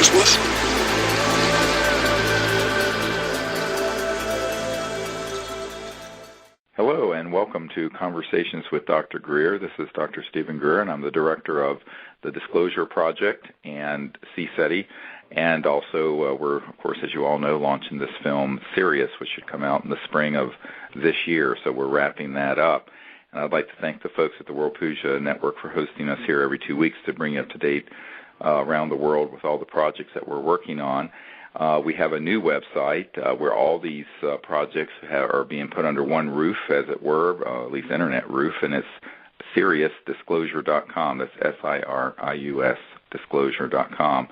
business? Hello, and welcome to Conversations with Dr. Greer. This is Dr. Stephen Greer, and I'm the director of the Disclosure Project and CSETI. And also, we're, of course, as you all know, launching this film, Sirius, which should come out in the spring of this year. So we're wrapping that up. And I'd like to thank the folks at the World Puja Network for hosting us here every 2 weeks to bring you up to date around the world with all the projects that we're working on. We have a new website where all these projects are being put under one roof, as it were, at least internet roof, and it's SiriusDisclosure.com. That's SIRIUS Disclosure.com.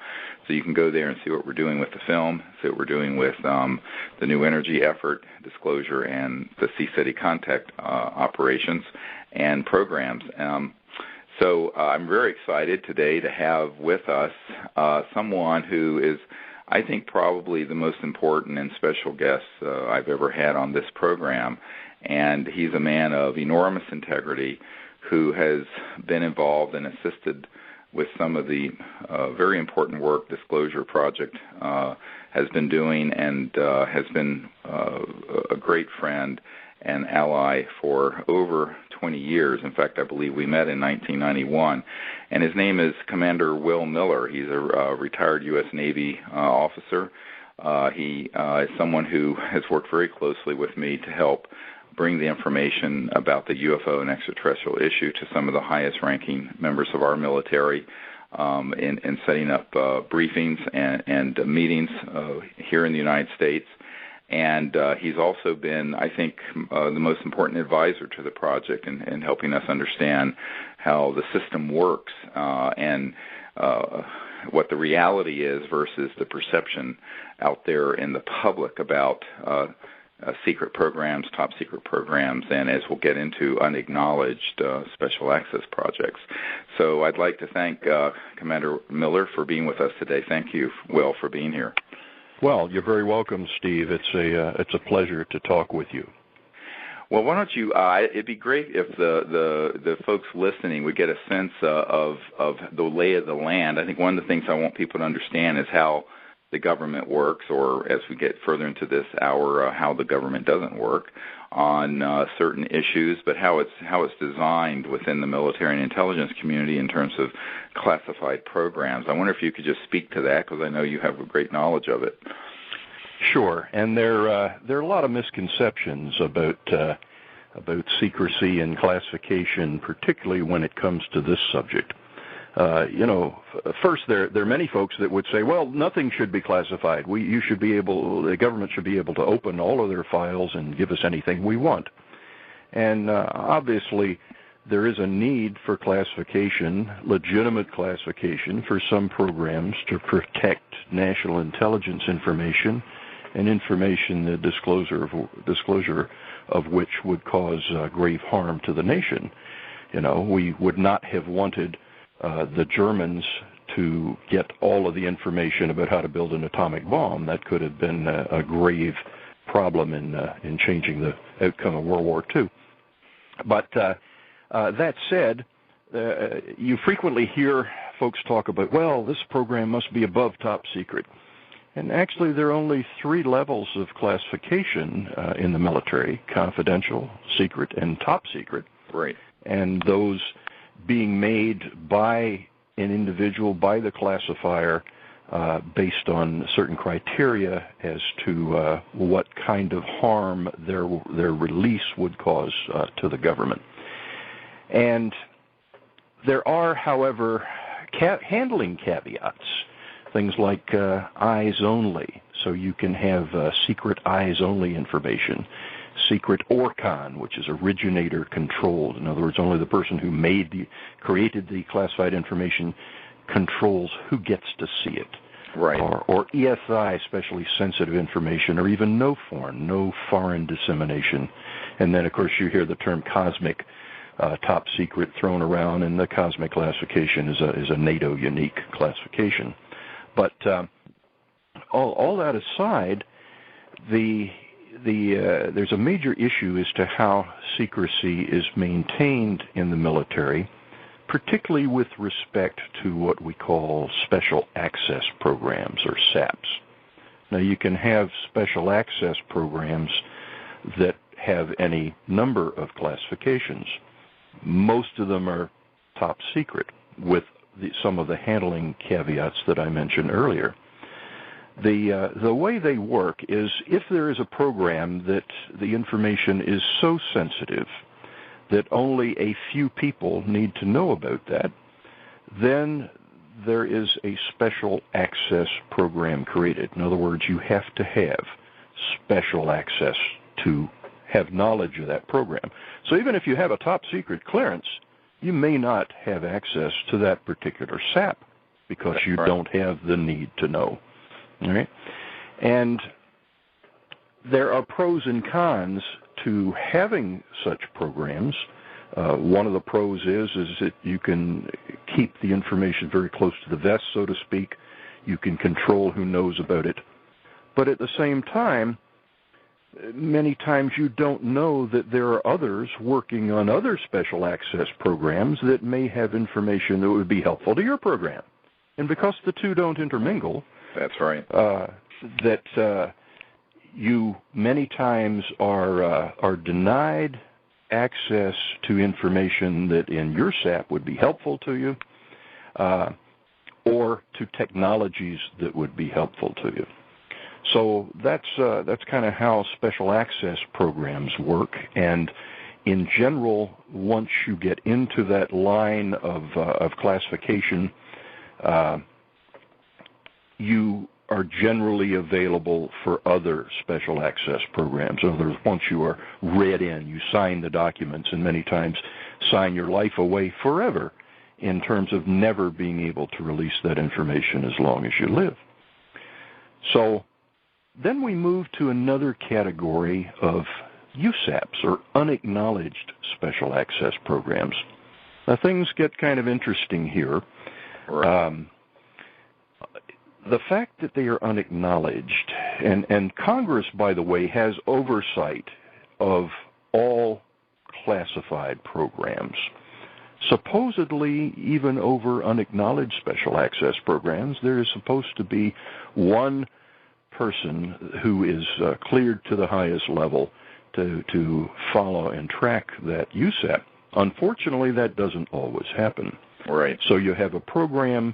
So you can go there and see what we're doing with the film, see what we're doing with the new energy effort, disclosure, and the CSETI contact operations and programs. So I'm very excited today to have with us someone who is, I think, probably the most important and special guest I've ever had on this program. And he's a man of enormous integrity who has been involved and assisted with some of the very important work Disclosure Project has been doing, and has been a great friend and ally for over 20 years. In fact, I believe we met in 1991. And his name is Commander Will Miller. He's a retired U.S. Navy officer. He is someone who has worked very closely with me to help bring the information about the UFO and extraterrestrial issue to some of the highest-ranking members of our military in setting up briefings and meetings here in the United States. And he's also been, I think, the most important advisor to the project in helping us understand how the system works and what the reality is versus the perception out there in the public about secret programs, top secret programs, and as we'll get into, unacknowledged special access projects. So I'd like to thank Commander Miller for being with us today. Thank you, Will, for being here. Well, you're very welcome, Steve. It's a pleasure to talk with you. Well, why don't you? It'd be great if the folks listening would get a sense of the lay of the land. I think one of the things I want people to understand is how the government works, or as we get further into this hour, how the government doesn't work on certain issues, but how it's designed within the military and intelligence community in terms of classified programs. I wonder if you could just speak to that, because I know you have a great knowledge of it. Sure, and there are a lot of misconceptions about secrecy and classification, particularly when it comes to this subject. First, there are many folks that would say, well, nothing should be classified. The government should be able to open all of their files and give us anything we want. And obviously, there is a need for classification, legitimate classification, for some programs to protect national intelligence information and information, the disclosure of which would cause grave harm to the nation. We would not have wanted the Germans to get all of the information about how to build an atomic bomb. That could have been a grave problem in changing the outcome of World War II. But that said, you frequently hear folks talk about, well, this program must be above top secret. And actually, there are only 3 levels of classification in the military: confidential, secret, and top secret. Right. And those being made by an individual, by the classifier, based on certain criteria as to what kind of harm their release would cause to the government. And there are, however, handling caveats, things like eyes only, so you can have secret eyes only information. Secret ORCON, which is originator controlled. In other words, only the person who created the classified information controls who gets to see it. Right. Or ESI, especially sensitive information, or even no foreign dissemination. And then, of course, you hear the term cosmic top secret thrown around, and the cosmic classification is a NATO unique classification. But all that aside, there's a major issue as to how secrecy is maintained in the military, particularly with respect to what we call special access programs, or SAPs. Now, you can have special access programs that have any number of classifications. Most of them are top secret, with some of the handling caveats that I mentioned earlier. The way they work is, if there is a program that the information is so sensitive that only a few people need to know about that, then there is a special access program created. In other words, you have to have special access to have knowledge of that program. So even if you have a top secret clearance, you may not have access to that particular SAP because you don't have the need to know. All right? And there are pros and cons to having such programs. One of the pros is that you can keep the information very close to the vest, so to speak. You can control who knows about it. But at the same time, many times you don't know that there are others working on other special access programs that may have information that would be helpful to your program. And because the two don't intermingle, that's right. You many times are denied access to information that in your SAP would be helpful to you, or to technologies that would be helpful to you. So that's kind of how special access programs work. And in general, once you get into that line of classification, you are generally available for other special access programs. In other words, once you are read in, you sign the documents, and many times sign your life away forever in terms of never being able to release that information as long as you live. So then we move to another category of USAPs, or unacknowledged special access programs. Now, things get kind of interesting here. Right. The fact that they are unacknowledged, and Congress, by the way, has oversight of all classified programs, supposedly even over unacknowledged special access programs. There is supposed to be one person who is cleared to the highest level to follow and track that USAP. Unfortunately, that doesn't always happen. Right. So you have a program,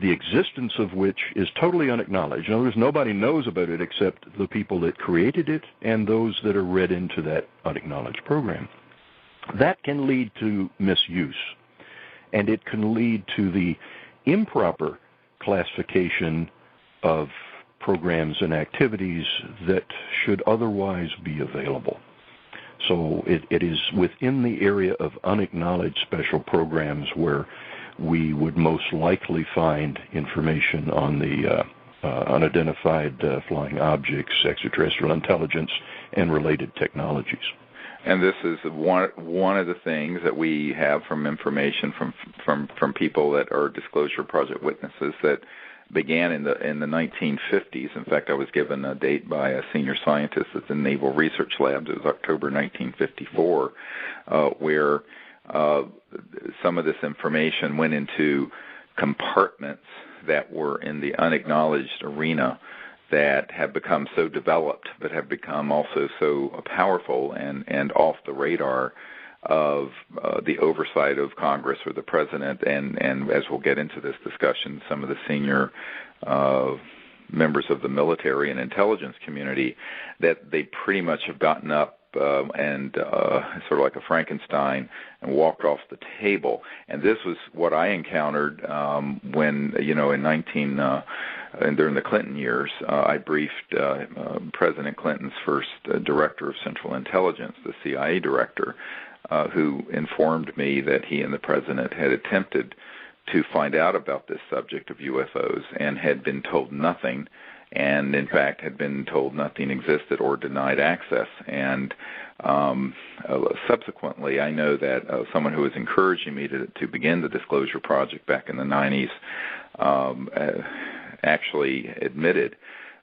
the existence of which is totally unacknowledged. In other words, nobody knows about it except the people that created it and those that are read into that unacknowledged program. That can lead to misuse, and it can lead to the improper classification of programs and activities that should otherwise be available. So it is within the area of unacknowledged special programs where we would most likely find information on the unidentified flying objects, extraterrestrial intelligence, and related technologies. And this is one of the things that we have from information from people that are Disclosure Project witnesses that began in the 1950s. In fact, I was given a date by a senior scientist at the Naval Research Labs. It was October 1954, where some of this information went into compartments that were in the unacknowledged arena that have become so developed, but have become also so powerful and off the radar of the oversight of Congress or the President, and as we'll get into this discussion, some of the senior members of the military and intelligence community, that they pretty much have gotten up and sort of like a Frankenstein and walked off the table. And this was what I encountered when, in during the Clinton years, I briefed President Clinton's first director of Central Intelligence, the CIA director, who informed me that he and the President had attempted to find out about this subject of UFOs and had been told nothing, and in fact had been told nothing existed or denied access. And subsequently, I know that someone who was encouraging me to begin the Disclosure Project back in the 90s actually admitted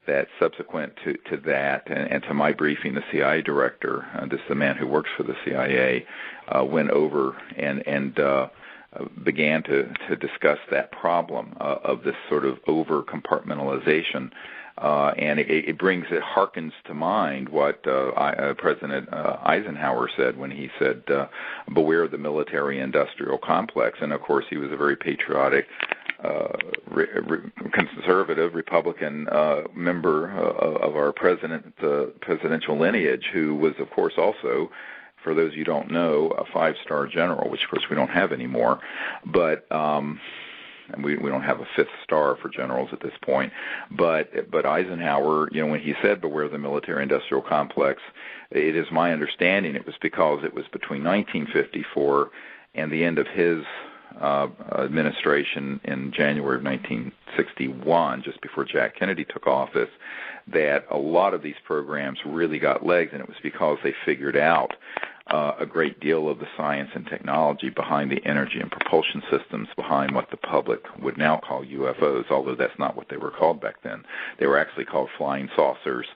that subsequent to that and to my briefing, the CIA director, this is the man who works for the CIA, went over and began to discuss that problem of this sort of over-compartmentalization. And it harkens to mind what President Eisenhower said when he said, beware of the military-industrial complex. And, of course, he was a very patriotic, conservative Republican member of our presidential lineage, who was, of course, also, for those you don't know, a 5-star general, which, of course, we don't have anymore. But and we don't have a 5th star for generals at this point. But Eisenhower, when he said beware of the military-industrial complex, it is my understanding it was because it was between 1954 and the end of his administration in January of 1961, just before Jack Kennedy took office, that a lot of these programs really got legs, and it was because they figured out a great deal of the science and technology behind the energy and propulsion systems behind what the public would now call UFOs, although that's not what they were called back then. They were actually called flying saucers,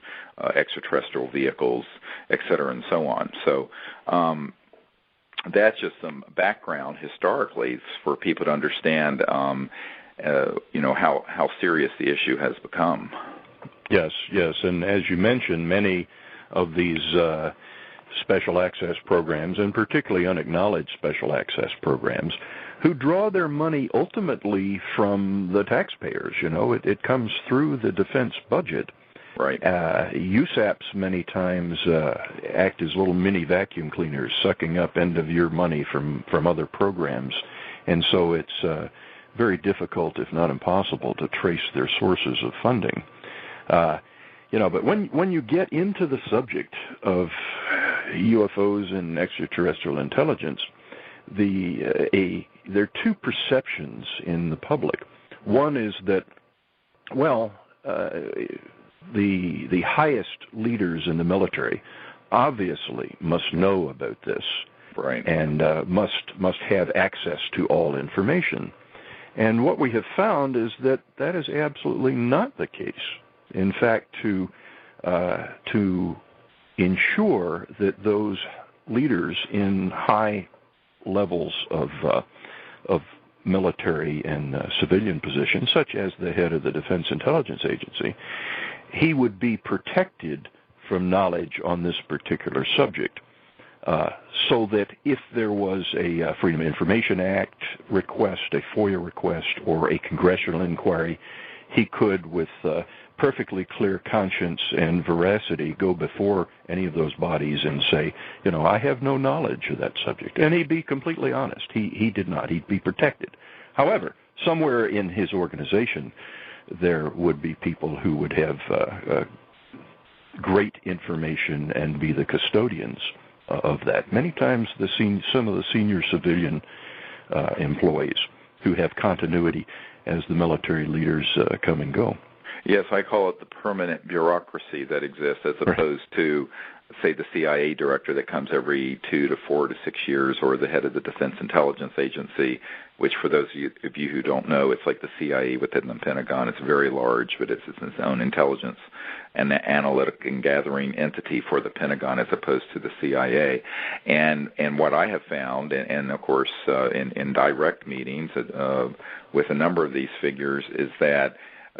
extraterrestrial vehicles, et cetera, and so on. So that's just some background historically for people to understand, how serious the issue has become. Yes, and as you mentioned, many of these special access programs, and particularly unacknowledged special access programs, who draw their money ultimately from the taxpayers. It comes through the defense budget. Right. USAPs many times act as little mini vacuum cleaners, sucking up end-of-year money from other programs, and so it's very difficult, if not impossible, to trace their sources of funding. But when you get into the subject of UFOs and extraterrestrial intelligence, there are two perceptions in the public. One is that, the highest leaders in the military obviously must know about this, right, and must have access to all information. And what we have found is that is absolutely not the case. In fact, to ensure that those leaders in high levels of military and civilian positions, such as the head of the Defense Intelligence Agency, he would be protected from knowledge on this particular subject, so that if there was a Freedom of Information Act request, a FOIA request, or a congressional inquiry, he could, with perfectly clear conscience and veracity, go before any of those bodies and say, I have no knowledge of that subject. And he'd be completely honest. He did not. He'd be protected. However, somewhere in his organization, there would be people who would have great information and be the custodians of that. Many times some of the senior civilian employees who have continuity as the military leaders come and go. Yes, I call it the permanent bureaucracy that exists, as opposed to, say, the CIA director that comes every 2 to 4 to 6 years, or the head of the Defense Intelligence Agency, which, for those of you who don't know, it's like the CIA within the Pentagon. It's very large, but it's its own intelligence and analytic and gathering entity for the Pentagon, as opposed to the CIA. And what I have found, and of course in direct meetings with a number of these figures, is that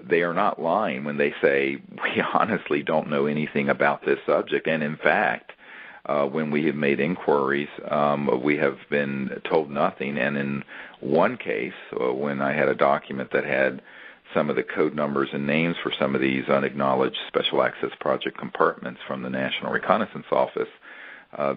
they are not lying when they say, we honestly don't know anything about this subject. And in fact, when we have made inquiries, we have been told nothing. And in one case, when I had a document that had some of the code numbers and names for some of these unacknowledged special access project compartments from the National Reconnaissance Office,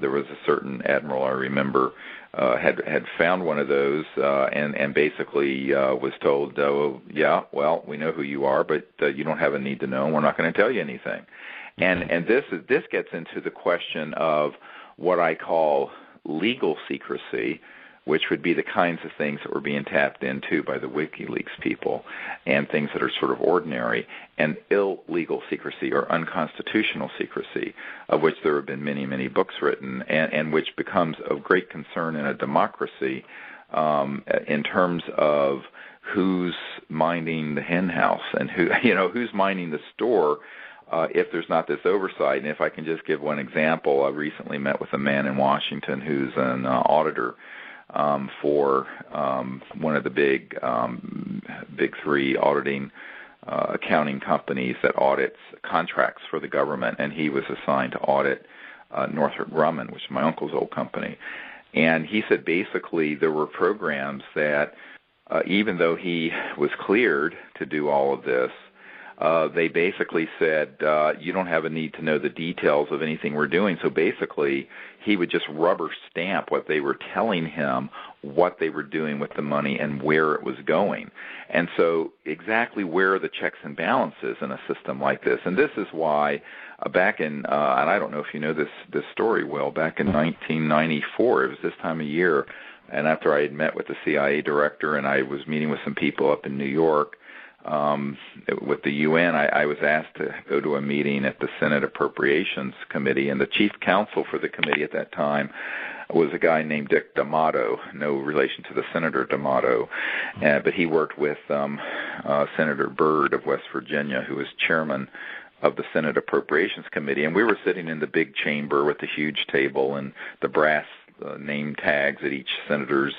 there was a certain admiral, I remember, had found one of those and basically was told, we know who you are, but you don't have a need to know, and we're not going to tell you anything. And this gets into the question of what I call legal secrecy, which would be the kinds of things that were being tapped into by the WikiLeaks people, and things that are sort of ordinary, and illegal secrecy or unconstitutional secrecy, of which there have been many, many books written, and which becomes of great concern in a democracy in terms of who's minding the hen house and who's minding the store. If there's not this oversight. And if I can just give one example, I recently met with a man in Washington who's an auditor for one of the big three auditing accounting companies that audits contracts for the government, and he was assigned to audit Northrop Grumman, which is my uncle's old company. And he said basically there were programs that even though he was cleared to do all of this, they basically said, you don't have a need to know the details of anything we're doing. So basically, he would just rubber stamp what they were telling him, what they were doing with the money, and where it was going. And so exactly where are the checks and balances in a system like this? And this is why back in, and I don't know if you know this story, Will, back in 1994, it was this time of year, and after I had met with the CIA director and I was meeting with some people up in New York, with the UN, I was asked to go to a meeting at the Senate Appropriations Committee, and the chief counsel for the committee at that time was a guy named Dick D'Amato, no relation to the Senator D'Amato, but he worked with Senator Byrd of West Virginia, who was chairman of the Senate Appropriations Committee, and we were sitting in the big chamber with the huge table and the brass name tags at each senator's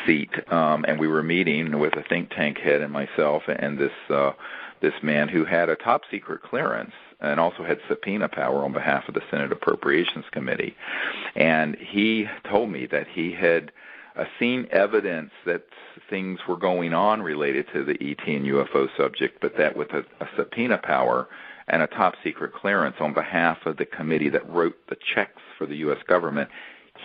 seat, and we were meeting with a think tank head and myself and this man who had a top secret clearance and also had subpoena power on behalf of the Senate Appropriations Committee. And he told me that he had seen evidence that things were going on related to the ET and UFO subject, but that with a subpoena power and a top secret clearance on behalf of the committee that wrote the checks for the U.S. government,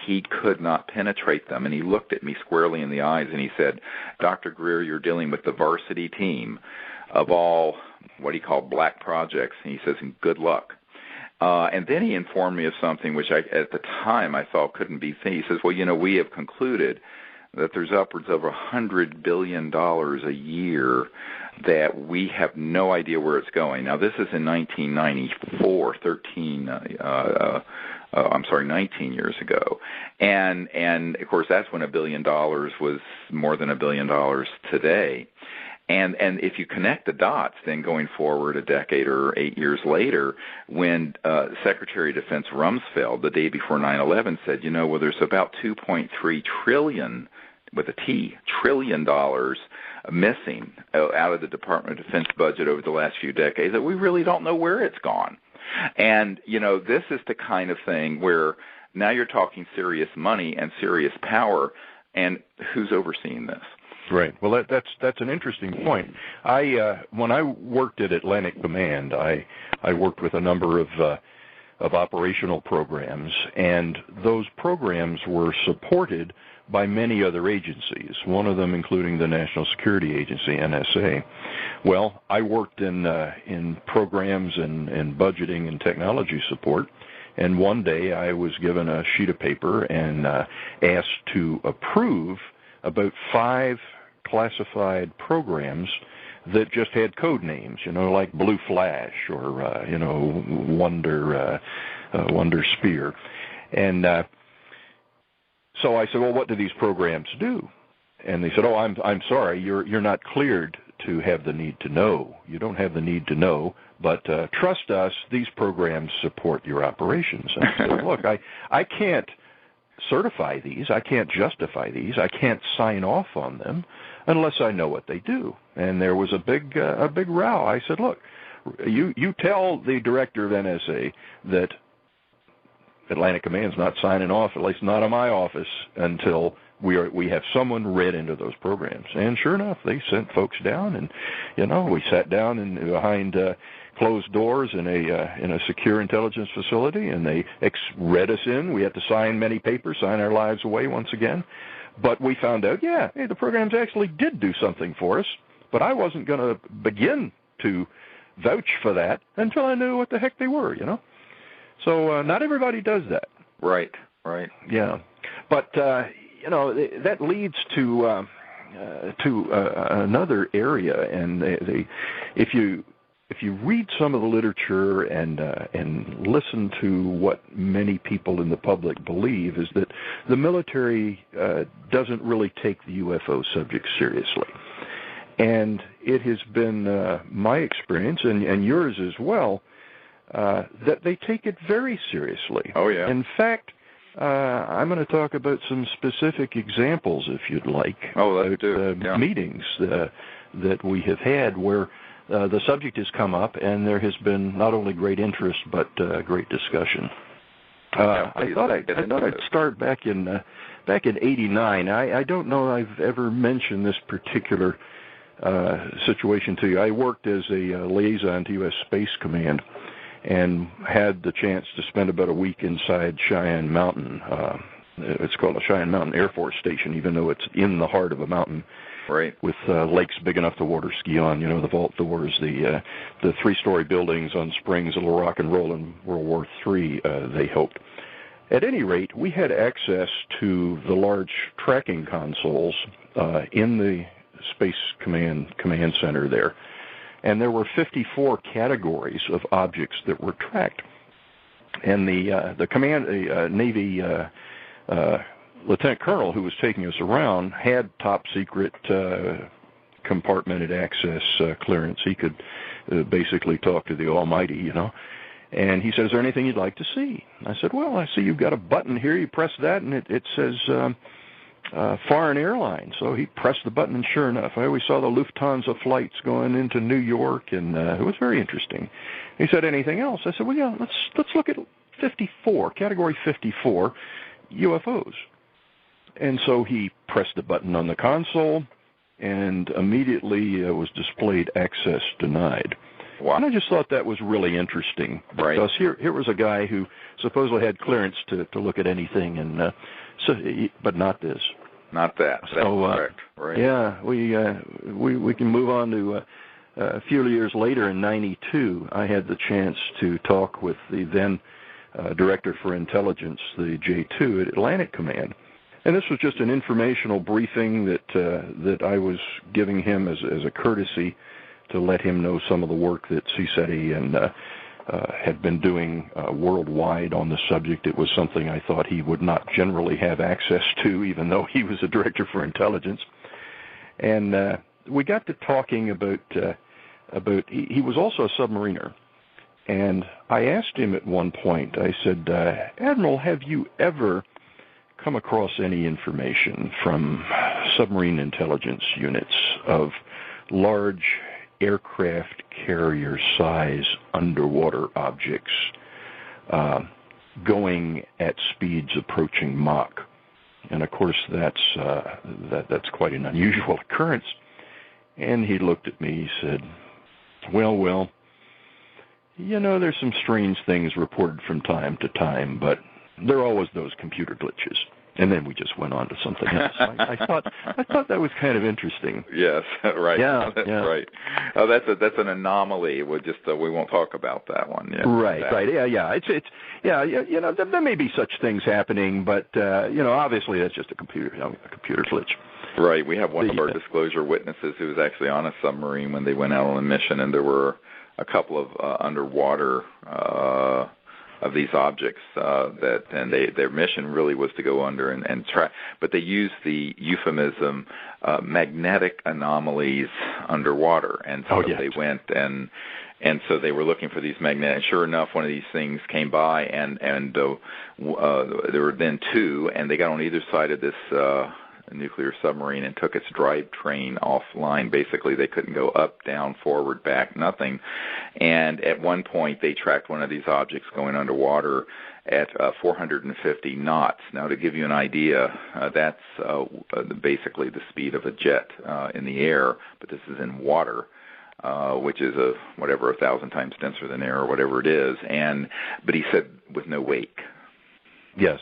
he could not penetrate them. And he looked at me squarely in the eyes and he said, Dr. Greer, you're dealing with the varsity team of all what he called black projects. And he says, good luck. And then he informed me of something which at the time I thought couldn't be seen. He says, well, we have concluded that there's upwards of $100 billion a year that we have no idea where it's going. Now, this is in 1994, 19 years ago. And of course, that's when $1 billion was more than $1 billion today. And if you connect the dots, then going forward a decade or 8 years later, when Secretary of Defense Rumsfeld, the day before 9/11, said, well, there's about $2.3 trillion, with a T, trillion dollars missing out of the Department of Defense budget over the last few decades that we really don't know where it's gone. And, this is the kind of thing where now you're talking serious money and serious power, and who's overseeing this? Right. Well, that's an interesting point. When I worked at Atlantic Command, I worked with a number of operational programs, and those programs were supported by many other agencies, one of them including the National Security Agency, NSA. Well, I worked in programs and budgeting and technology support, and one day I was given a sheet of paper and asked to approve about 5 classified programs that just had code names, like Blue Flash or Wonder Spear. And so I said, well, what do these programs do? And they said, oh, I'm sorry, you're not cleared to have the need to know. You don't have the need to know, but trust us, these programs support your operations. And I said, look, I can't certify these, I can't justify these, I can't sign off on them unless I know what they do. And there was a big row. I said, look, you tell the director of NSA that Atlantic Command's not signing off, at least not in my office, until we have someone read into those programs. And sure enough, they sent folks down, and we sat down behind closed doors in a secure intelligence facility, and they read us in. We had to sign many papers, sign our lives away once again. But we found out, the programs actually did do something for us, but I wasn't going to begin to vouch for that until I knew what the heck they were, So not everybody does that. Right. Yeah. But, that leads to another area, and if you read some of the literature and listen to what many people in the public believe, is that the military doesn't really take the UFO subject seriously. And it has been my experience, and yours as well, that they take it very seriously. Oh, yeah. In fact, I'm going to talk about some specific examples, if you'd like, let's do. Meetings that we have had where the subject has come up, and there has been not only great interest but great discussion. I thought I'd start back in '89. I don't know I've ever mentioned this particular situation to you. I worked as a liaison to U.S. Space Command and had the chance to spend about a week inside Cheyenne Mountain. It's called a Cheyenne Mountain Air Force Station, even though it's in the heart of a mountain. Right. With lakes big enough to water ski on, the vault doors, the 3-story buildings on springs, a little rock and roll in World War III, they hoped. At any rate, we had access to the large tracking consoles in the Space Command Center there, and there were 54 categories of objects that were tracked. And the Navy Lieutenant Colonel who was taking us around had top secret compartmented access clearance. He could basically talk to the Almighty, And he said, "Is there anything you'd like to see?" I said, "Well, I see you've got a button here. You press that, and it says foreign airline." So he pressed the button, and sure enough, I always saw the Lufthansa flights going into New York, and it was very interesting. He said, "Anything else?" I said, "Well, yeah, let's look at 54, category 54, UFOs." And so he pressed the button on the console, and immediately was displayed access denied. Wow. And I just thought that was really interesting, because here was a guy who supposedly had clearance to look at anything, and but not this. Not that. That's correct. Right. Yeah, we can move on to a few years later in '92. I had the chance to talk with the then Director for Intelligence, the J2 at Atlantic Command. And this was just an informational briefing that I was giving him as a courtesy to let him know some of the work that CSETI and had been doing worldwide on the subject. It was something I thought he would not generally have access to, even though he was a Director for Intelligence. And we got to talking about he was also a submariner. And I asked him at one point, I said, "Admiral, have you ever come across any information from submarine intelligence units of large aircraft carrier size underwater objects going at speeds approaching Mach?" And of course that's quite an unusual occurrence. And he looked at me, he said, well, there's some strange things reported from time to time, but there are always those computer glitches. And then we just went on to something else. I thought that was kind of interesting. Yes, right. Yeah, that's right. Oh, that's an anomaly. We won't talk about that one. Yeah, right. Yeah. There may be such things happening, but obviously that's just a computer glitch. Right. We have one of our disclosure witnesses who was actually on a submarine when they went out on a mission, and there were a couple of underwater of these objects their mission really was to go under and try, but they used the euphemism magnetic anomalies underwater, and so they went and so they were looking for these magnetic. Sure enough, one of these things came by, and there were then two, and they got on either side of this nuclear submarine and took its drivetrain offline. Basically, they couldn't go up, down, forward, back, nothing. And at one point, they tracked one of these objects going underwater at 450 knots. Now, to give you an idea, that's basically the speed of a jet in the air, but this is in water. Which is 1,000 times denser than air, or whatever it is. But he said with no wake. Yes.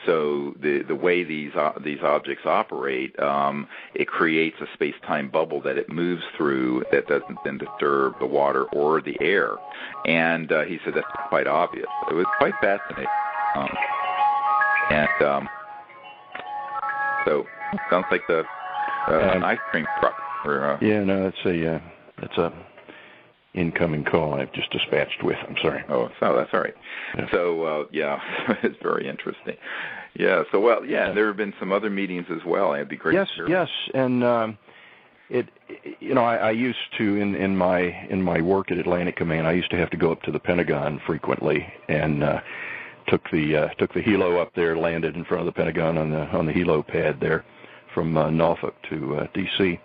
So the way these objects operate, it creates a space-time bubble that it moves through that doesn't then disturb the water or the air. And he said that's quite obvious. It was quite fascinating. So sounds like an ice cream truck. That's a incoming call I've just dispatched with. I'm sorry. Oh, that's all right. Yeah. So, it's very interesting. Yeah. So, there have been some other meetings as well. It'd be great to hear. Yes, and I used to in my work at Atlantic Command, I used to have to go up to the Pentagon frequently and took the helo up there, landed in front of the Pentagon on the helo pad there from Norfolk to D.C.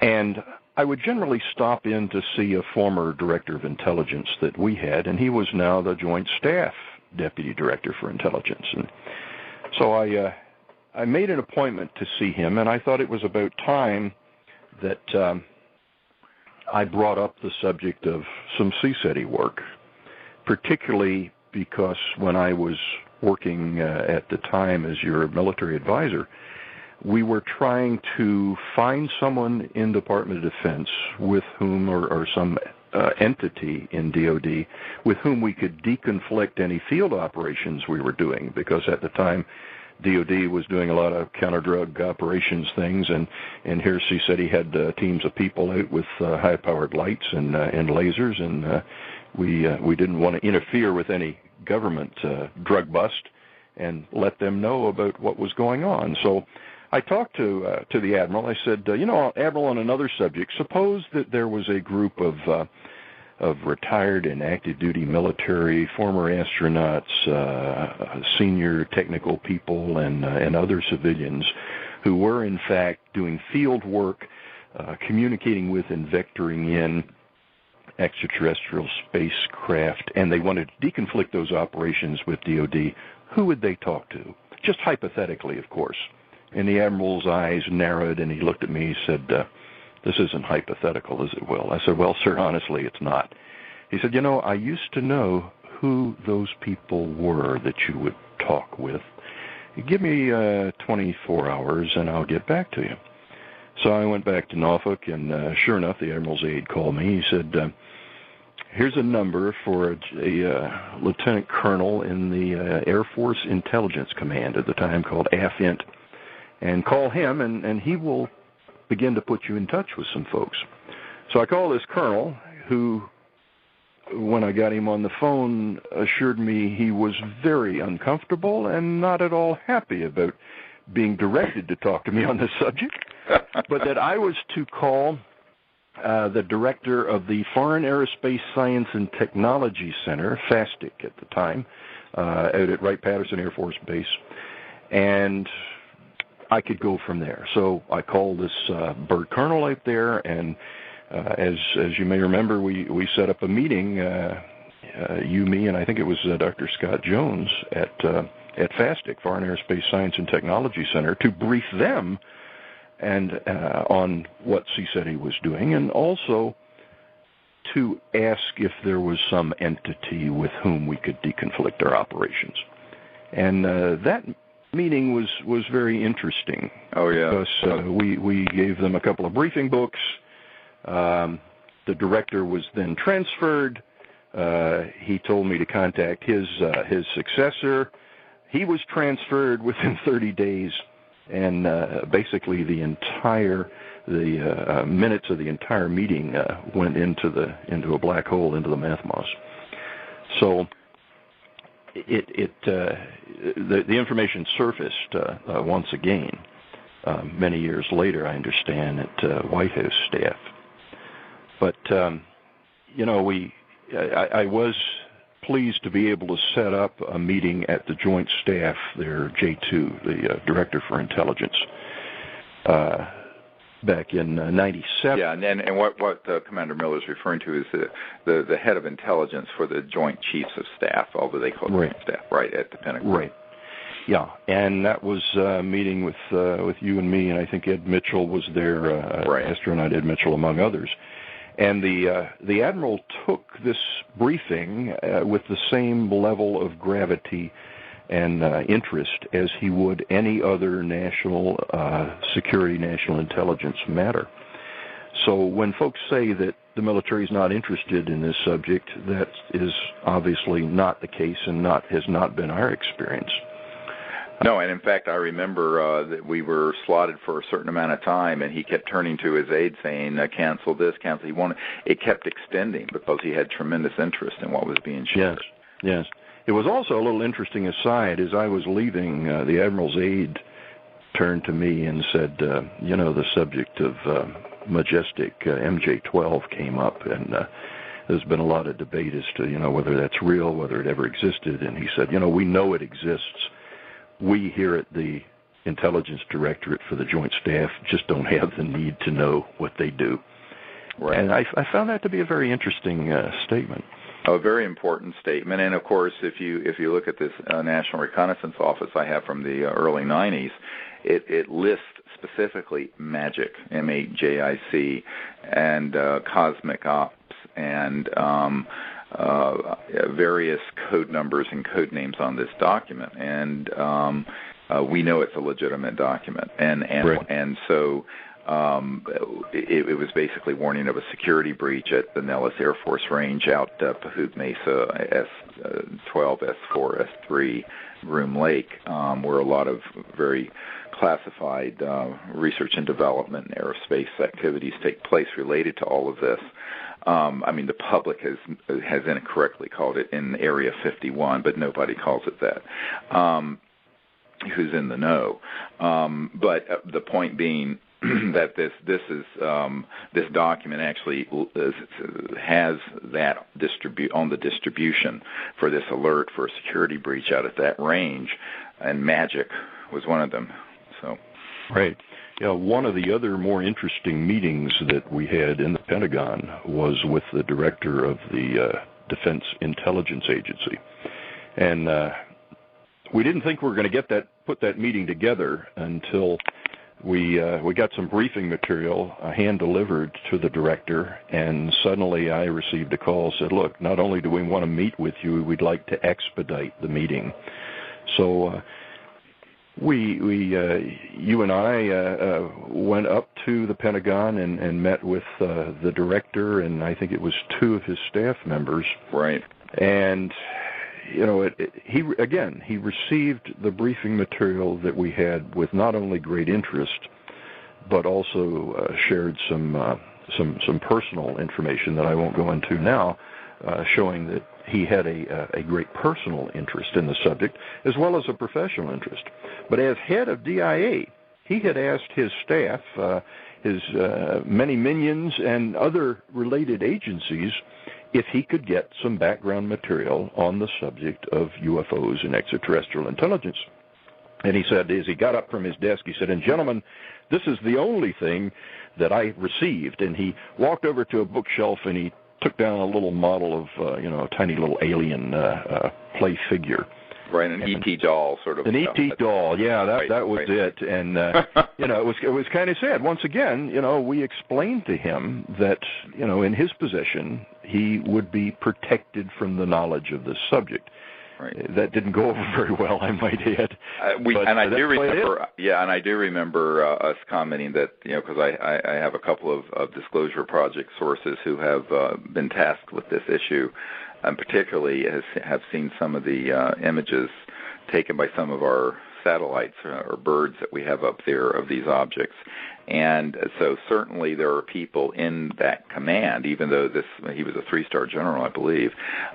And I would generally stop in to see a former director of intelligence that we had, and he was now the Joint Staff Deputy Director for Intelligence. And so I made an appointment to see him, and I thought it was about time that I brought up the subject of some CSETI work, particularly because when I was working at the time as your military advisor, we were trying to find someone in Department of Defense with whom, or some entity in DOD, with whom we could deconflict any field operations we were doing, because at the time DOD was doing a lot of counter-drug operations things, and here CSETI had teams of people out with high-powered lights and lasers, and we didn't want to interfere with any government drug bust and let them know about what was going on. So I talked to the Admiral. I said, Admiral, on another subject, suppose that there was a group of retired and active duty military, former astronauts, senior technical people, and other civilians who were in fact doing field work, communicating with and vectoring in extraterrestrial spacecraft, and they wanted to deconflict those operations with DOD. Who would they talk to? Just hypothetically, of course. And the Admiral's eyes narrowed, and he looked at me and said, this isn't hypothetical, is it, Will? I said, well, sir, honestly, it's not. He said, I used to know who those people were that you would talk with. Give me 24 hours, and I'll get back to you. So I went back to Norfolk, and sure enough, the Admiral's aide called me. He said, here's a number for a lieutenant colonel in the Air Force Intelligence Command at the time called AFINT, and call him, and he will begin to put you in touch with some folks. So I called this colonel, who, when I got him on the phone, assured me he was very uncomfortable and not at all happy about being directed to talk to me on this subject, but that I was to call the director of the Foreign Aerospace Science and Technology Center, FASTIC at the time, out at Wright-Patterson Air Force Base, and I could go from there. So I called this bird colonel out there, and as you may remember, we set up a meeting, you, me, and I think it was Dr. Scott Jones at FASTIC, Foreign Aerospace Science and Technology Center, to brief them and on what CSETI was doing, and also to ask if there was some entity with whom we could deconflict our operations. And that meeting was very interesting. Oh, yeah. Because we gave them a couple of briefing books. The director was then transferred. He told me to contact his successor. He was transferred within 30 days, and basically the minutes of the entire meeting went into a black hole, into the Mathmos. So the information surfaced once again many years later, I understand, at White House staff. But I was pleased to be able to set up a meeting at the Joint Staff there, J2, the Director for Intelligence, back in 97. Yeah, and what Commander Miller is referring to is the head of intelligence for the Joint Chiefs of Staff, although they call it Joint Staff, right, at the Pentagon. Right. Yeah, and that was a meeting with you and me, and I think Ed Mitchell was there, right. Astronaut Ed Mitchell, among others. And the Admiral took this briefing with the same level of gravity and interest as he would any other national security, national intelligence matter. So when folks say that the military is not interested in this subject, that is obviously not the case and has not been our experience. No, and in fact, I remember that we were slotted for a certain amount of time, and he kept turning to his aide saying, cancel this, cancel. It kept extending because he had tremendous interest in what was being shared. Yes. It was also a little interesting aside. As I was leaving, the Admiral's aide turned to me and said, the subject of Majestic MJ-12 came up, and there's been a lot of debate as to, whether that's real, whether it ever existed. And he said, we know it exists. We here at the Intelligence Directorate for the Joint Staff just don't have the need to know what they do. Right. And I found that to be a very interesting statement. A very important statement. And of course, if you look at this National Reconnaissance Office I have from the early 90s, it lists specifically MAJIC, MAJIC, and Cosmic Ops, and various code numbers and code names on this document. And we know it's a legitimate document. And so it was basically warning of a security breach at the Nellis Air Force Range out Pahut Mesa, S12, S4, S3, Groom Lake, where a lot of very classified research and development and aerospace activities take place related to all of this. The public has incorrectly called it in Area 51, but nobody calls it that. Who's in the know? But the point being that this document actually has that on the distribution for this alert for a security breach out at that range, and MAJIC was one of them. So, right. Yeah, one of the other more interesting meetings that we had in the Pentagon was with the director of the Defense Intelligence Agency, and we didn't think we were going to put that meeting together until we got some briefing material hand-delivered to the director, and suddenly I received a call, said, look, not only do we want to meet with you, we'd like to expedite the meeting. So you and I went up to the Pentagon and met with the director, and I think it was two of his staff members. Right. And he received the briefing material that we had with not only great interest, but also shared some personal information that I won't go into now, showing that he had a great personal interest in the subject as well as a professional interest. But as head of DIA, he had asked his staff, his many minions and other related agencies, if he could get some background material on the subject of UFOs and extraterrestrial intelligence. And he said, as he got up from his desk, he said, and gentlemen, this is the only thing that I received. And he walked over to a bookshelf and he took down a little model of, a tiny little alien play figure. Right, an E.T. doll, sort of. An E.T. doll, yeah, that was it. And, it was kind of sad. Once again, we explained to him that, in his position, he would be protected from the knowledge of this subject. Right. That didn't go over very well, I might add. I do remember us commenting that, because I have a couple of disclosure project sources who have been tasked with this issue, and particularly have seen some of the images taken by some of our satellites or birds that we have up there of these objects. And so certainly there are people in that command, even though he was a 3-star general, I believe,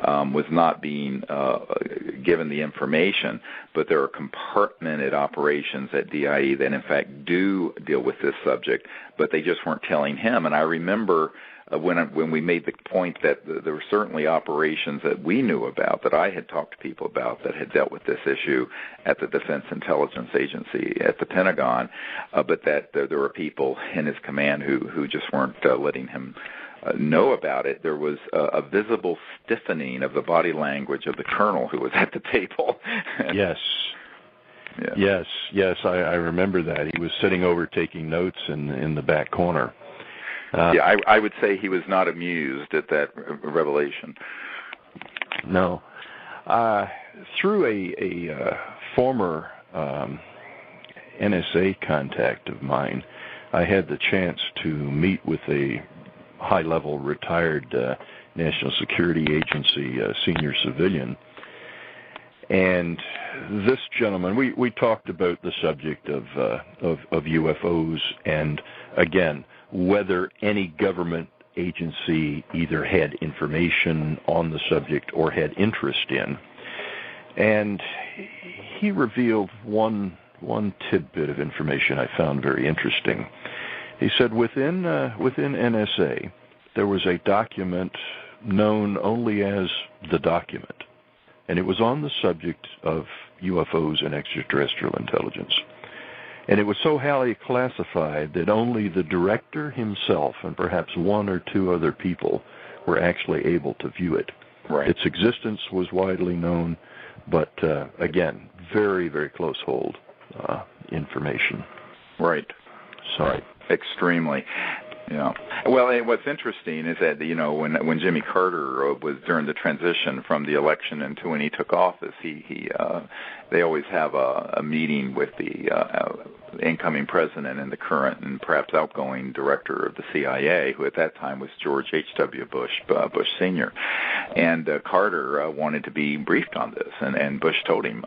was not being given the information, but there are compartmented operations at DIE that in fact do deal with this subject, but they just weren't telling him. And I remember when we made the point that there were certainly operations that we knew about, that I had talked to people about, that had dealt with this issue at the Defense Intelligence Agency, at the Pentagon, but that there were people in his command who just weren't letting him know about it. There was a visible stiffening of the body language of the colonel who was at the table. Yes. Yeah. Yes, I remember that. He was sitting over taking notes in the back corner. I would say he was not amused at that revelation. No. Through a former NSA contact of mine, I had the chance to meet with a high-level retired National Security Agency senior civilian. And this gentleman, we talked about the subject of UFOs and, again, whether any government agency either had information on the subject or had interest in. And he revealed one tidbit of information I found very interesting. He said within NSA, there was a document known only as the document, and it was on the subject of UFOs and extraterrestrial intelligence. And it was so highly classified that only the director himself and perhaps one or two other people were actually able to view it. Right. Its existence was widely known, but again, very, very close hold information. Right. So. Right. Extremely. Yeah. Well, and what's interesting is that, you know, when Jimmy Carter was during the transition from the election into when he took office, they always have a meeting with the incoming president and the current and perhaps outgoing director of the CIA, who at that time was George H.W. Bush Sr. And Carter wanted to be briefed on this, and Bush told him,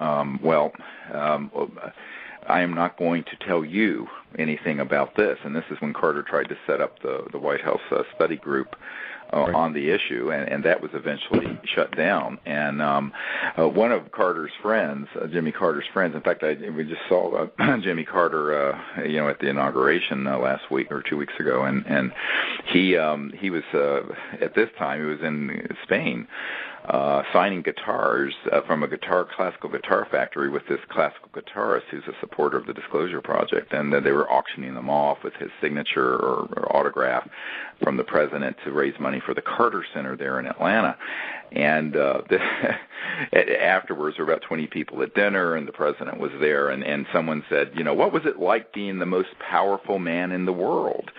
I am not going to tell you anything about this. And this is when Carter tried to set up the White House study group on the issue, and that was eventually shut down. And one of Carter's friends, Jimmy Carter's friends, in fact, we just saw Jimmy Carter, at the inauguration last week or 2 weeks ago, and he was at this time he was in Spain. Signing guitars from a classical guitar factory with this classical guitarist who's a supporter of the Disclosure Project, and they were auctioning them off with his signature or autograph from the president to raise money for the Carter Center there in Atlanta. And afterwards, there were about 20 people at dinner, and the president was there, and someone said, what was it like being the most powerful man in the world?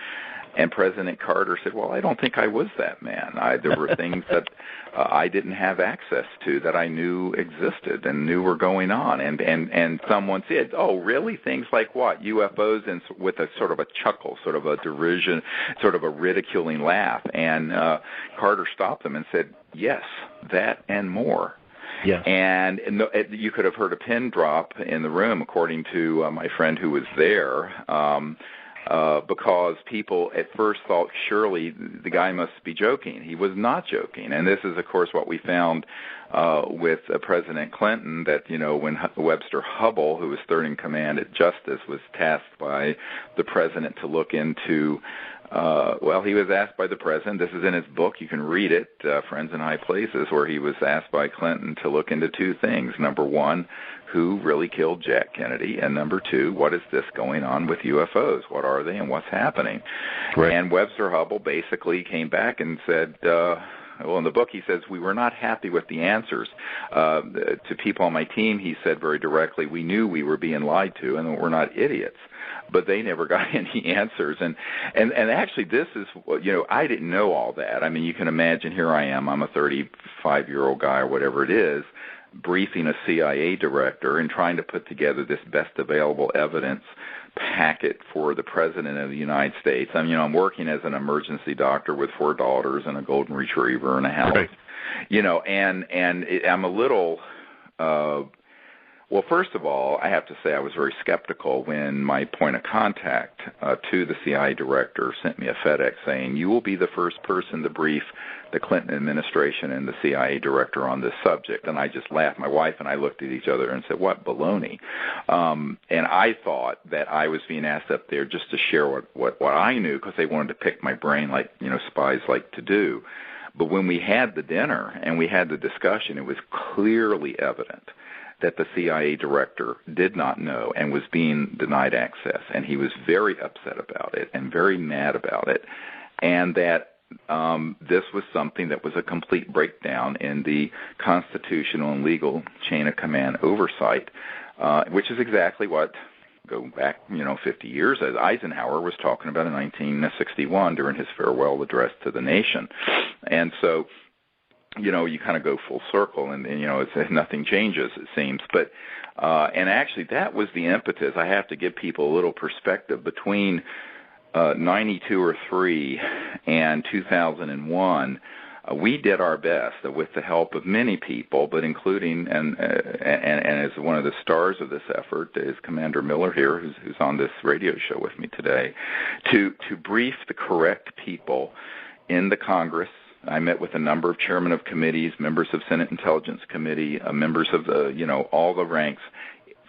And President Carter said, well, I don't think I was that man. There were things that I didn't have access to that I knew existed and knew were going on. And someone said, oh, really? Things like what? UFOs, and with a sort of a chuckle, sort of a derision, sort of a ridiculing laugh. And Carter stopped them and said, yes, that and more. Yeah. And you could have heard a pin drop in the room, according to my friend who was there, because people at first thought surely the guy must be joking. He was not joking. And this is, of course, what we found with President Clinton, that, when Webster Hubbell, who was third in command at Justice, was tasked by the president to look into he was asked by the president, this is in his book, you can read it, Friends in High Places, where he was asked by Clinton to look into two things. Number one, who really killed Jack Kennedy? And number two, what is this going on with UFOs? What are they and what's happening? Right. And Webster Hubbell basically came back and said, in the book he says, we were not happy with the answers. To people on my team, he said very directly, we knew we were being lied to and we're not idiots. But they never got any answers. And actually this is, I didn't know all that. I mean, you can imagine, here I am, I'm a 35-year-old guy or whatever it is, briefing a CIA director and trying to put together this best available evidence packet for the President of the United States. I mean, I'm working as an emergency doctor with 4 daughters and a golden retriever and a house. Right. I'm a little... Well, first of all, I have to say I was very skeptical when my point of contact to the CIA director sent me a FedEx saying, you will be the first person to brief the Clinton administration and the CIA director on this subject. And I just laughed. My wife and I looked at each other and said, what baloney? And I thought that I was being asked up there just to share what I knew, because they wanted to pick my brain like, spies like to do. But when we had the dinner and we had the discussion, it was clearly evident that the CIA director did not know and was being denied access, and he was very upset about it and very mad about it, and that this was something that was a complete breakdown in the constitutional and legal chain of command oversight, which is exactly what, go back 50 years, as Eisenhower was talking about in 1961 during his farewell address to the nation. And so you kind of go full circle, and it's nothing changes, it seems. But and actually, that was the impetus. I have to give people a little perspective between 92 or 3 and 2001. We did our best with the help of many people, but including and as one of the stars of this effort is Commander Miller here, who's on this radio show with me today, to brief the correct people in the Congress. I met with a number of chairmen of committees, members of Senate Intelligence Committee, members of the, all the ranks,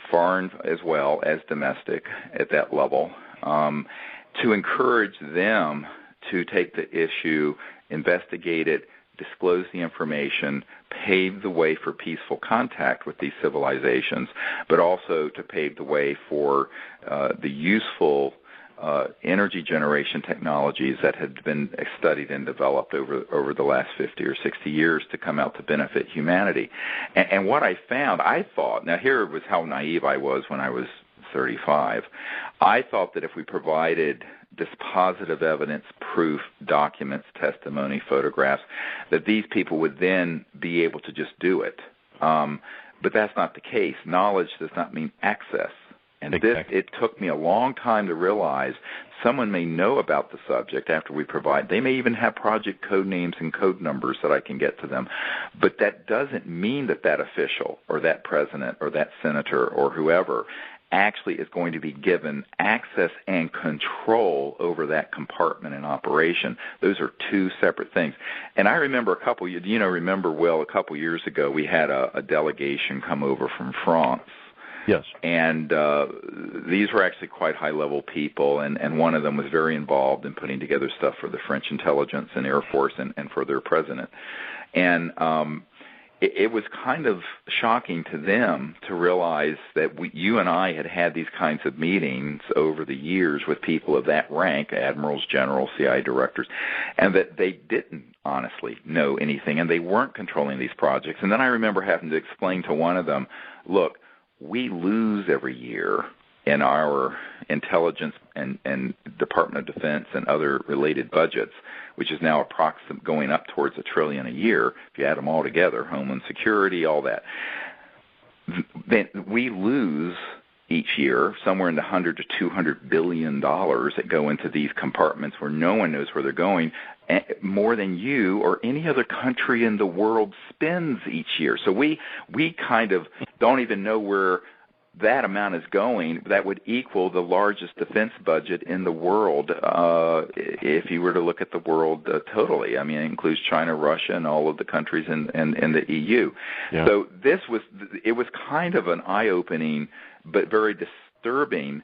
foreign as well as domestic at that level, to encourage them to take the issue, investigate it, disclose the information, pave the way for peaceful contact with these civilizations, but also to pave the way for the useful energy generation technologies that had been studied and developed over the last 50 or 60 years to come out to benefit humanity. And what I found, I thought, now here was how naive I was when I was 35. I thought that if we provided dispositive evidence, proof, documents, testimony, photographs, that these people would then be able to just do it. But that's not the case. Knowledge does not mean access. And exactly. it took me a long time to realize someone may know about the subject after we provide. They may even have project code names and code numbers that I can get to them. But that doesn't mean that that official or that president or that senator or whoever actually is going to be given access and control over that compartment in operation. Those are two separate things. And I remember Will, a couple years ago, we had a delegation come over from France. Yes. And these were actually quite high-level people, and one of them was very involved in putting together stuff for the French intelligence and Air Force and for their president. And it was kind of shocking to them to realize that you and I had these kinds of meetings over the years with people of that rank, admirals, generals, CIA directors, and that they didn't honestly know anything, and they weren't controlling these projects. And then I remember having to explain to one of them, look, we lose every year in our intelligence and Department of Defense and other related budgets, which is now going up towards $1 trillion a year, if you add them all together, Homeland Security, all that. Then we lose each year somewhere in the $100 to $200 billion that go into these compartments where no one knows where they're going, more than you or any other country in the world spends each year. So we kind of don't even know where that amount is going. That would equal the largest defense budget in the world if you were to look at the world totally. I mean, it includes China, Russia, and all of the countries in the EU. Yeah. So it was kind of an eye-opening but very disturbing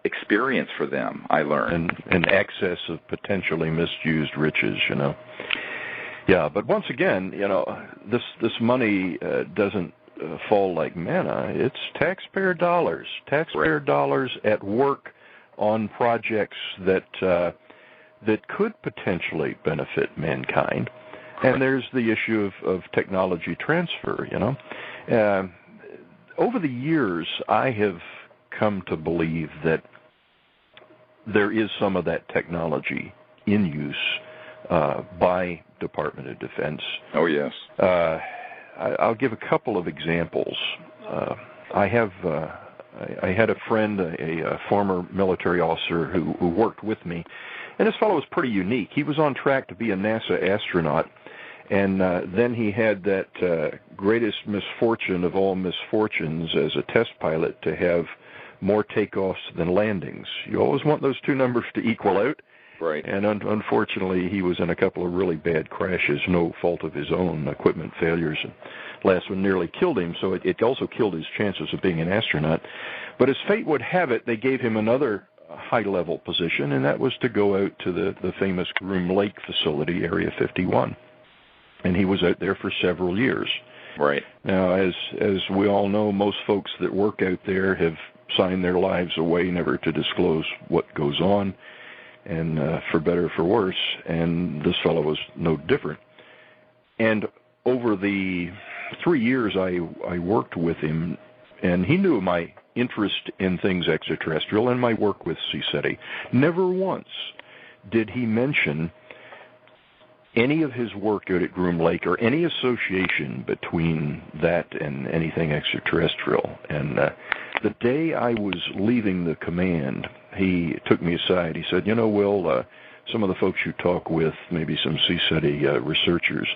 experience for them, I learned. And excess of potentially misused riches, Yeah, but once again, this money doesn't fall like manna. It's taxpayer dollars at work on projects that could potentially benefit mankind. And there's the issue of technology transfer, Over the years, I have come to believe that there is some of that technology in use by Department of Defense. Oh, yes. I'll give a couple of examples. I had a friend, a former military officer who worked with me, and this fellow was pretty unique. He was on track to be a NASA astronaut, and then he had that greatest misfortune of all misfortunes as a test pilot to have more takeoffs than landings. You always want those two numbers to equal out. Right. And unfortunately, he was in a couple of really bad crashes, no fault of his own, equipment failures. And last one nearly killed him, so it also killed his chances of being an astronaut. But as fate would have it, they gave him another high-level position, and that was to go out to the famous Groom Lake facility, Area 51. And he was out there for several years. Right. Now, as we all know, most folks that work out there have signed their lives away never to disclose what goes on, and for better or for worse, and this fellow was no different. And over the 3 years I worked with him, and he knew my interest in things extraterrestrial and my work with CSETI. Never once did he mention any of his work out at Groom Lake or any association between that and anything extraterrestrial. And the day I was leaving the command, he took me aside. He said, Will, some of the folks you talk with, maybe some CSETI researchers,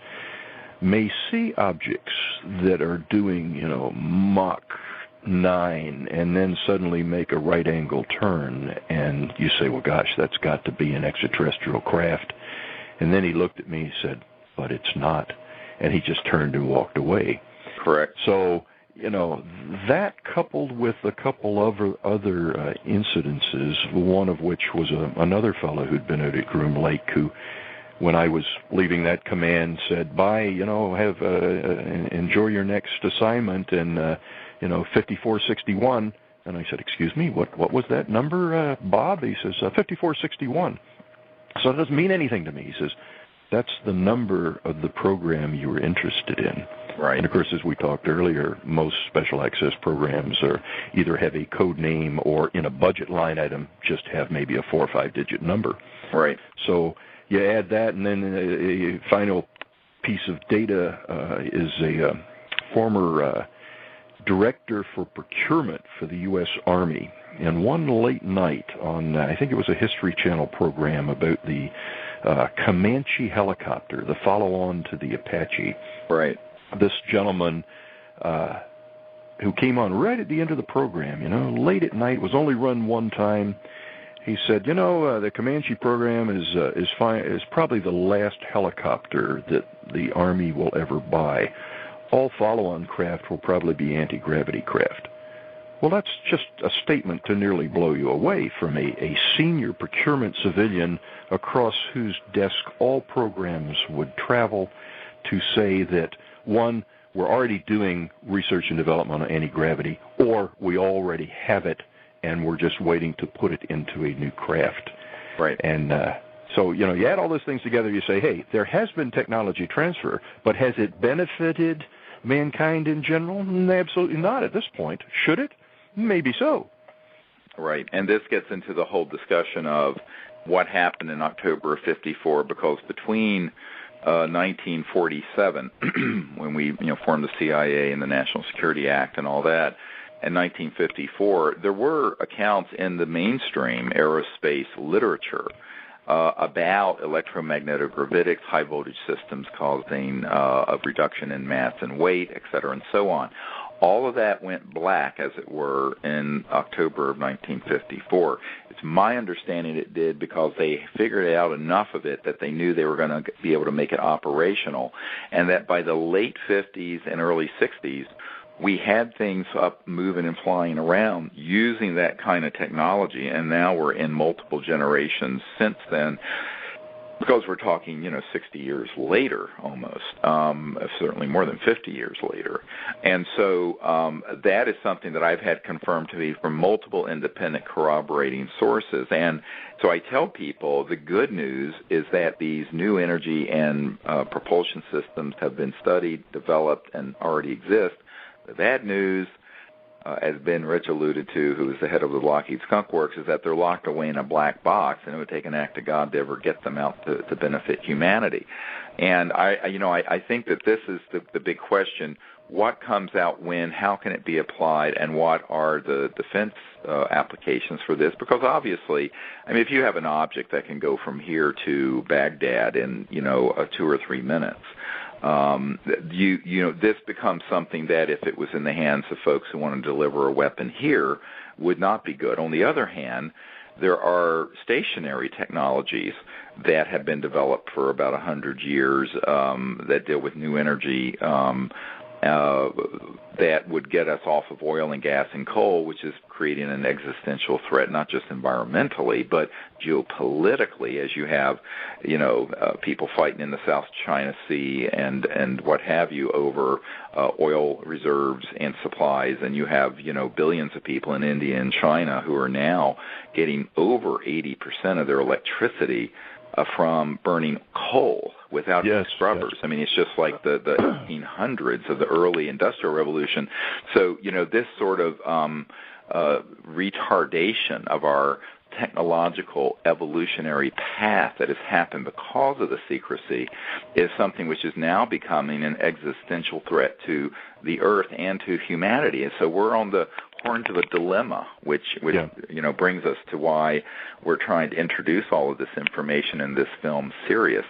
may see objects that are doing, Mach 9 and then suddenly make a right angle turn. And you say, well, gosh, that's got to be an extraterrestrial craft. And then he looked at me and said, but it's not. And he just turned and walked away. Correct. So, that coupled with a couple of other incidences, one of which was another fellow who'd been out at Groom Lake who when I was leaving that command, said, "Bye, enjoy your next assignment," and 5461. And I said, "Excuse me, what was that number, Bob?" He says, 5461. So it doesn't mean anything to me. He says, "That's the number of the program you were interested in." Right. And of course, as we talked earlier, most special access programs are either have a code name or in a budget line item just have maybe a 4 or 5 digit number. Right. So you add that, and then a final piece of data is a former director for procurement for the U.S. Army. And one late night on, I think it was a History Channel program about the Comanche helicopter, the follow-on to the Apache. Right. This gentleman who came on right at the end of the program, late at night, was only run one time. He said, the Comanche program is probably the last helicopter that the Army will ever buy. All follow-on craft will probably be anti-gravity craft. Well, that's just a statement to nearly blow you away from a senior procurement civilian across whose desk all programs would travel, to say that, one, we're already doing research and development on anti-gravity, or we already have it and we're just waiting to put it into a new craft. Right. And so, you add all those things together, you say, hey, there has been technology transfer, but has it benefited mankind in general? Absolutely not at this point. Should it? Maybe so. Right. And this gets into the whole discussion of what happened in October of 54, because between 1947, when we formed the CIA and the National Security Act and all that, and 1954, there were accounts in the mainstream aerospace literature about electromagnetic gravitics, high voltage systems causing a reduction in mass and weight, et cetera, and so on. All of that went black, as it were, in October of 1954. It's my understanding it did because they figured out enough of it that they knew they were going to be able to make it operational, and that by the late 50s and early 60s, we had things up moving and flying around using that kind of technology, and now we're in multiple generations since then, because we're talking, 60 years later almost, certainly more than 50 years later. And so that is something that I've had confirmed to me from multiple independent corroborating sources. And so I tell people the good news is that these new energy and propulsion systems have been studied, developed, and already exist. The bad news, as Ben Rich alluded to, who is the head of the Lockheed Skunk Works, is that they're locked away in a black box, and it would take an act of God to ever get them out to benefit humanity. And I think that this is the big question: what comes out when? How can it be applied? And what are the defense applications for this? Because obviously, if you have an object that can go from here to Baghdad in 2 or 3 minutes. This becomes something that, if it was in the hands of folks who want to deliver a weapon here, would not be good. On the other hand, there are stationary technologies that have been developed for about 100 years that deal with new energy that would get us off of oil and gas and coal, which is creating an existential threat, not just environmentally, but geopolitically, as you have, people fighting in the South China Sea and what have you over oil reserves and supplies, and you have, billions of people in India and China who are now getting over 80% of their electricity from burning coal without scrubbers. Yes. It's just like the 1800s of the early Industrial Revolution. So, this sort of retardation of our technological evolutionary path that has happened because of the secrecy is something which is now becoming an existential threat to the Earth and to humanity. And so we're on the horns of a dilemma, which brings us to why we're trying to introduce all of this information in this film, Sirius.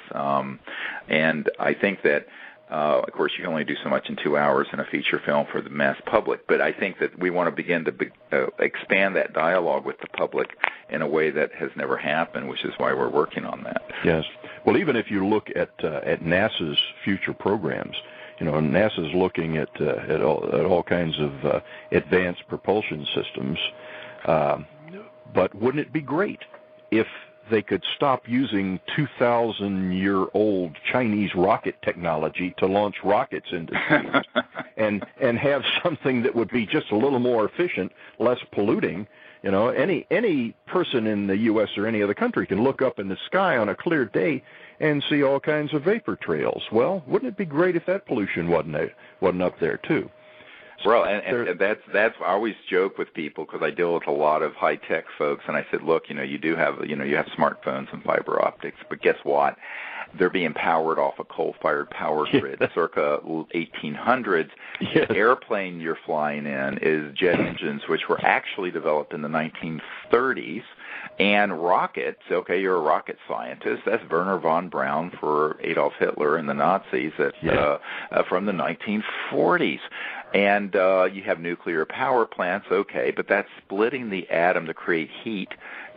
And I think that, of course, you can only do so much in 2 hours in a feature film for the mass public, but I think that we want to begin to expand that dialogue with the public in a way that has never happened, which is why we're working on that. Yes. Well, even if you look at NASA's future programs, NASA's looking at all kinds of advanced propulsion systems. But wouldn't it be great if they could stop using 2,000-year-old Chinese rocket technology to launch rockets into space and have something that would be just a little more efficient, less polluting. You know, any person in the U.S. or any other country can look up in the sky on a clear day and see all kinds of vapor trails. Well, wouldn't it be great if that pollution wasn't up there too? Well, and that's I always joke with people because I deal with a lot of high tech folks, and I said, look, you have smartphones and fiber optics, but guess what? They're being powered off a coal-fired power grid, circa 1800s. Yes. The airplane you're flying in is jet engines, which were actually developed in the 1930s. And rockets, okay, you're a rocket scientist. That's Werner von Braun for Adolf Hitler and the Nazis from the 1940s. And you have nuclear power plants, okay, but that's splitting the atom to create heat.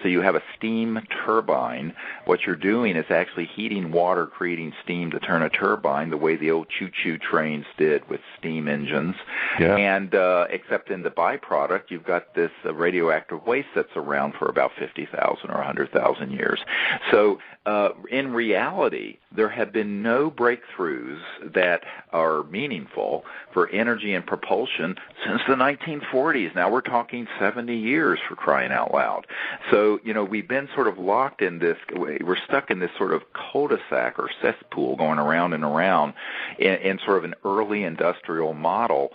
So you have a steam turbine. What you're doing is actually heating water, creating steam to turn a turbine the way the old choo-choo trains did with steam engines. Yeah. And except in the byproduct, you've got this radioactive waste that's around for about 50,000 or 100,000 years. So in reality, there have been no breakthroughs that are meaningful for energy and propulsion since the 1940s. Now we're talking 70 years, for crying out loud. So, we've been sort of locked in this, we're stuck in this sort of cul-de-sac or cesspool going around and around in sort of an early industrial model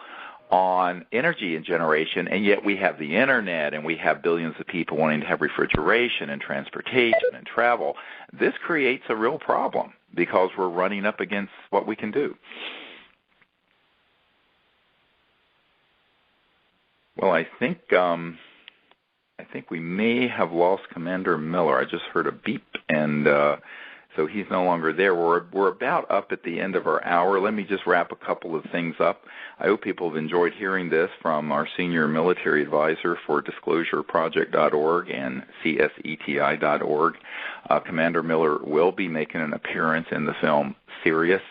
on energy and generation, and yet we have the internet and we have billions of people wanting to have refrigeration and transportation and travel. This creates a real problem because we're running up against what we can do. Well, I think we may have lost Commander Miller. I just heard a beep, and so he's no longer there. We're about up at the end of our hour. Let me just wrap a couple of things up. I hope people have enjoyed hearing this from our senior military advisor for disclosureproject.org and cseti.org. Commander Miller will be making an appearance in the film Sirius,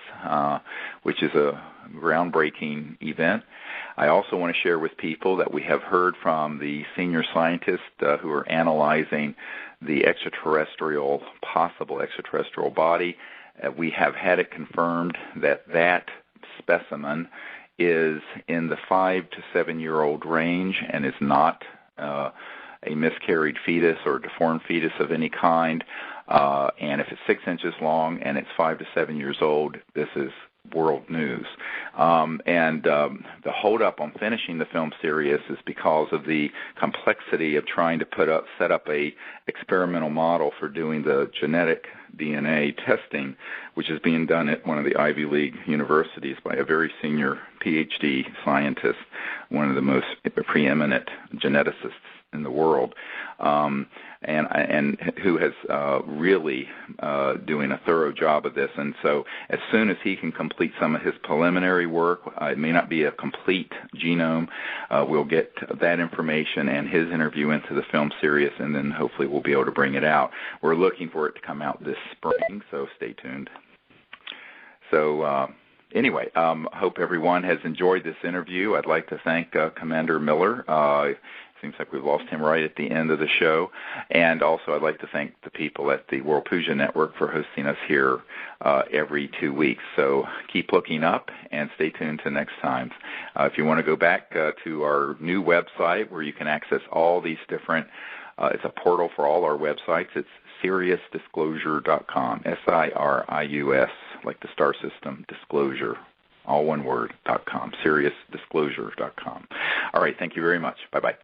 which is a groundbreaking event. I also want to share with people that we have heard from the senior scientists who are analyzing the possible extraterrestrial body. We have had it confirmed that specimen is in the 5 to 7 year old range and is not a miscarried fetus or deformed fetus of any kind. And if it's 6 inches long and it's 5 to 7 years old, this is world news. The hold-up on finishing the film Sirius is because of the complexity of trying to set up a experimental model for doing the genetic DNA testing, which is being done at one of the Ivy League universities by a very senior PhD scientist, one of the most preeminent geneticists in the world, and who has really doing a thorough job of this. And so as soon as he can complete some of his preliminary work, it may not be a complete genome, we'll get that information and his interview into the film Sirius, and then hopefully we'll be able to bring it out. We're looking for it to come out this spring, so stay tuned. So anyway, hope everyone has enjoyed this interview. I'd like to thank Commander Miller. Seems like we've lost him right at the end of the show. And also I'd like to thank the people at the World Puja Network for hosting us here every 2 weeks. So keep looking up and stay tuned to next time. If you want to go back to our new website where you can access all these different, it's a portal for all our websites. It's SiriusDisclosure.com, SIRIUS, like the star system, disclosure, all one word, .com, SiriusDisclosure.com. All right, thank you very much. Bye-bye.